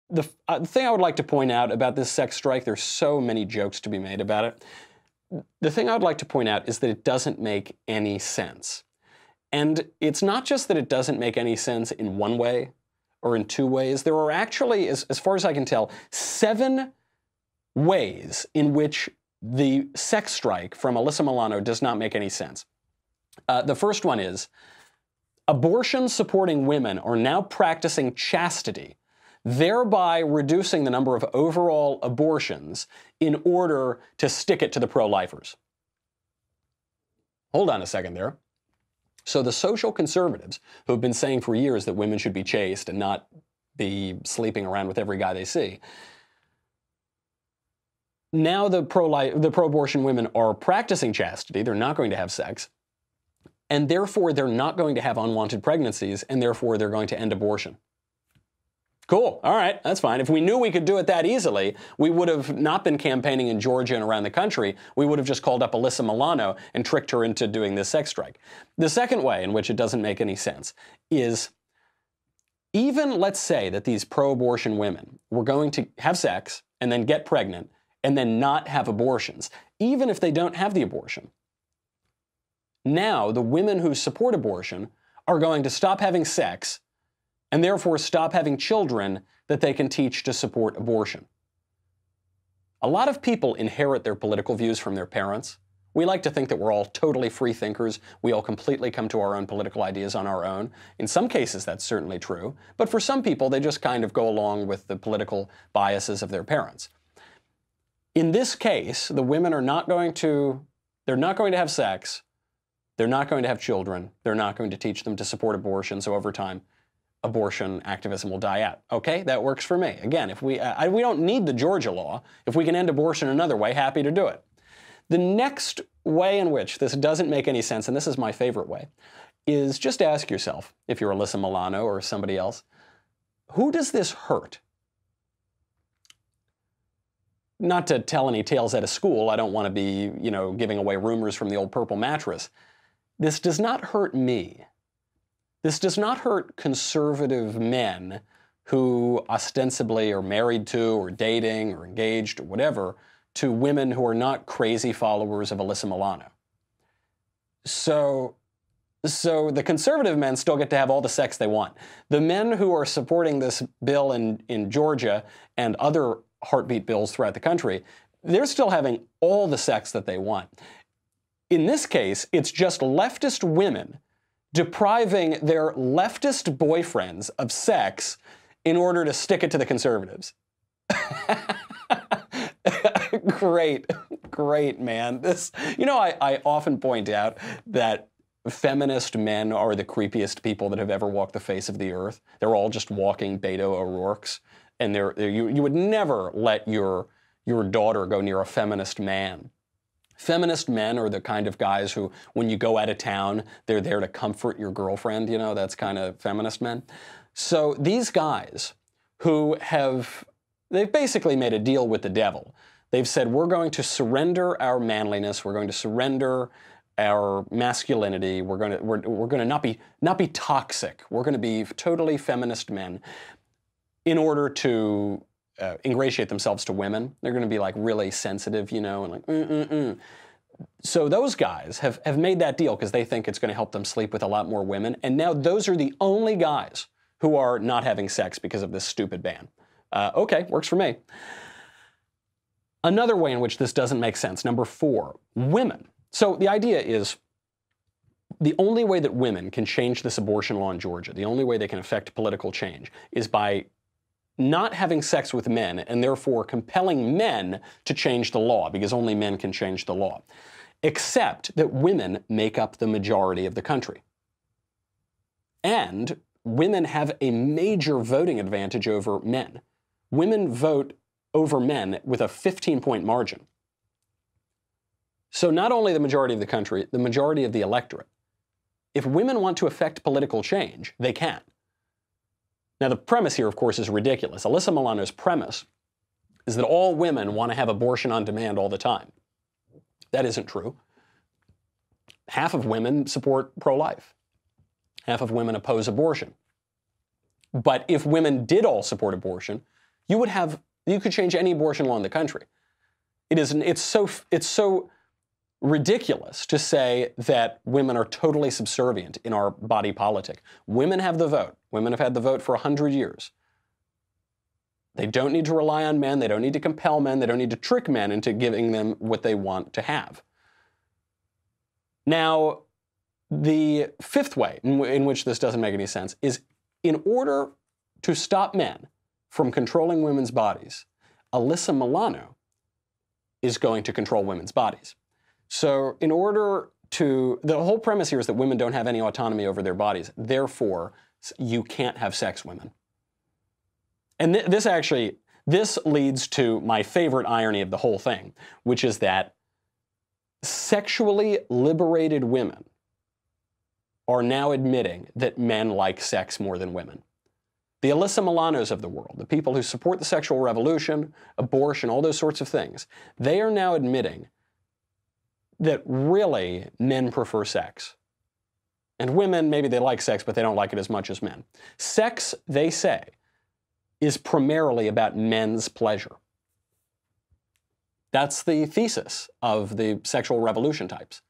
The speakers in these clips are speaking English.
the thing I would like to point out about this sex strike, there's so many jokes to be made about it. The thing I would like to point out is that it doesn't make any sense. And it's not just that it doesn't make any sense in one way or in two ways. There are actually, as far as I can tell, 7 ways in which the sex strike from Alyssa Milano does not make any sense. The first one is, abortion-supporting women are now practicing chastity, thereby reducing the number of overall abortions in order to stick it to the pro-lifers. Hold on a second there. So the social conservatives, who have been saying for years that women should be chaste and not be sleeping around with every guy they see, now the pro-abortion women are practicing chastity. They're not going to have sex. And therefore, they're not going to have unwanted pregnancies, and therefore, they're going to end abortion. Cool. All right, that's fine. If we knew we could do it that easily, we would have not been campaigning in Georgia and around the country. We would have just called up Alyssa Milano and tricked her into doing this sex strike. The second way in which it doesn't make any sense is, even let's say that these pro-abortion women were going to have sex and then get pregnant and then not have abortions, even if they don't have the abortion. Now, the women who support abortion are going to stop having sex and therefore stop having children that they can teach to support abortion. A lot of people inherit their political views from their parents. We like to think that we're all totally free thinkers. We all completely come to our own political ideas on our own. In some cases, that's certainly true. But for some people, they just kind of go along with the political biases of their parents. In this case, the women are not going to, they're not going to have sex. They're not going to have children. They're not going to teach them to support abortion. So over time, abortion activism will die out. Okay, that works for me. Again, if we don't need the Georgia law. If we can end abortion another way, happy to do it. The next way in which this doesn't make any sense, and this is my favorite way, is just ask yourself, if you're Alyssa Milano or somebody else, who does this hurt? Not to tell any tales out of school. I don't want to be, giving away rumors from the old purple mattress. This does not hurt me. This does not hurt conservative men who ostensibly are married to or dating or engaged or whatever to women who are not crazy followers of Alyssa Milano. So the conservative men still get to have all the sex they want. The men who are supporting this bill in Georgia and other heartbeat bills throughout the country, they're still having all the sex that they want. In this case, it's just leftist women depriving their leftist boyfriends of sex in order to stick it to the conservatives. Great, man. I often point out that feminist men are the creepiest people that have ever walked the face of the earth. They're all just walking Beto O'Rourke's, and you would never let your daughter go near a feminist man. Feminist men are the kind of guys who, when you go out of town, they're there to comfort your girlfriend, that's kind of feminist men. So these guys they've basically made a deal with the devil. They've said, we're going to surrender our manliness, we're going to surrender our masculinity, we're going to not be toxic, we're going to be totally feminist men in order to ingratiate themselves to women. They're going to be like really sensitive, and like, So those guys have made that deal because they think it's going to help them sleep with a lot more women. And now those are the only guys who are not having sex because of this stupid ban. Okay, works for me. Another way in which this doesn't make sense, number 4, women. So the idea is the only way that women can change this abortion law in Georgia, the only way they can affect political change, is by not having sex with men and therefore compelling men to change the law, because only men can change the law, except that women make up the majority of the country. And women have a major voting advantage over men. Women vote over men with a 15-point margin. So not only the majority of the country, the majority of the electorate. If women want to affect political change, they can. Now, the premise here, of course, is ridiculous. Alyssa Milano's premise is that all women want to have abortion on demand all the time. That isn't true. Half of women support pro-life. Half of women oppose abortion. But if women did all support abortion, you could change any abortion law in the country. It's so ridiculous to say that women are totally subservient in our body politic. Women have the vote. Women have had the vote for 100 years. They don't need to rely on men. They don't need to compel men. They don't need to trick men into giving them what they want to have. Now, the fifth way in which this doesn't make any sense is, in order to stop men from controlling women's bodies, Alyssa Milano is going to control women's bodies. So the whole premise here is that women don't have any autonomy over their bodies. Therefore, you can't have sex women. And this leads to my favorite irony of the whole thing, which is that sexually liberated women are now admitting that men like sex more than women. The Alyssa Milanos of the world, the people who support the sexual revolution, abortion, all those sorts of things, they are now admitting that really men prefer sex. And women, maybe they like sex, but they don't like it as much as men. Sex, they say, is primarily about men's pleasure. That's the thesis of the sexual revolution types.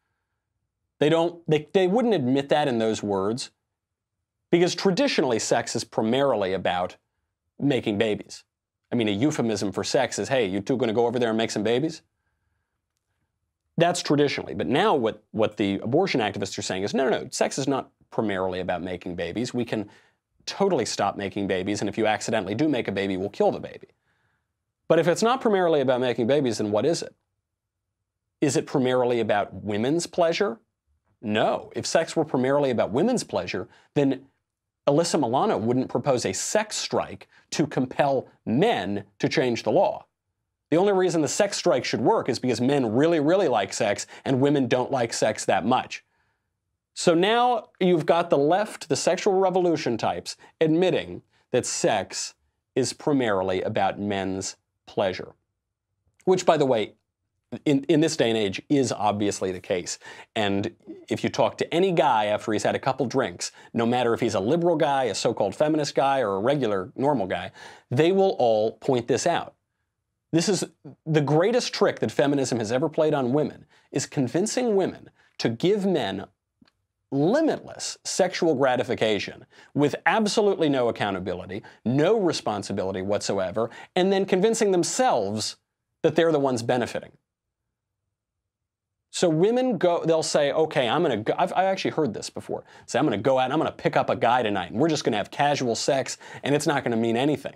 They wouldn't admit that in those words, because traditionally sex is primarily about making babies. I mean, a euphemism for sex is, hey, you two going to go over there and make some babies? That's traditionally. But now what the abortion activists are saying is, no, sex is not primarily about making babies. We can totally stop making babies, and if you accidentally do make a baby, we'll kill the baby. But if it's not primarily about making babies, then what is it? Is it primarily about women's pleasure? No. If sex were primarily about women's pleasure, then Alyssa Milano wouldn't propose a sex strike to compel men to change the law. The only reason the sex strike should work is because men really, really like sex and women don't like sex that much. So now you've got the left, the sexual revolution types, admitting that sex is primarily about men's pleasure. Which, by the way, in this day and age is obviously the case. And if you talk to any guy after he's had a couple drinks, no matter if he's a liberal guy, a so-called feminist guy, or a regular normal guy, they will all point this out. This is the greatest trick that feminism has ever played on women, is convincing women to give men limitless sexual gratification with absolutely no accountability, no responsibility whatsoever, and then convincing themselves that they're the ones benefiting. So women they'll say, okay, I've actually heard this before. Say, I'm going to go out and I'm going to pick up a guy tonight and we're just going to have casual sex and it's not going to mean anything.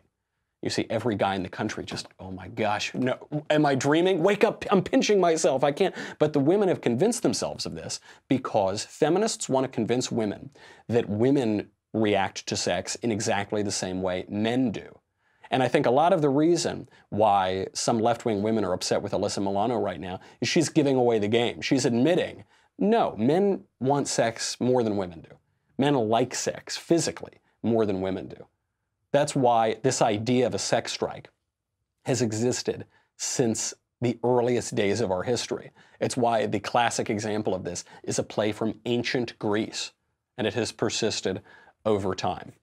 You see every guy in the country just, oh my gosh, no, am I dreaming? Wake up, I'm pinching myself, I can't. But the women have convinced themselves of this because feminists want to convince women that women react to sex in exactly the same way men do. And I think a lot of the reason why some left-wing women are upset with Alyssa Milano right now is she's giving away the game. She's admitting, no, men want sex more than women do. Men like sex physically more than women do. That's why this idea of a sex strike has existed since the earliest days of our history. It's why the classic example of this is a play from ancient Greece, and it has persisted over time.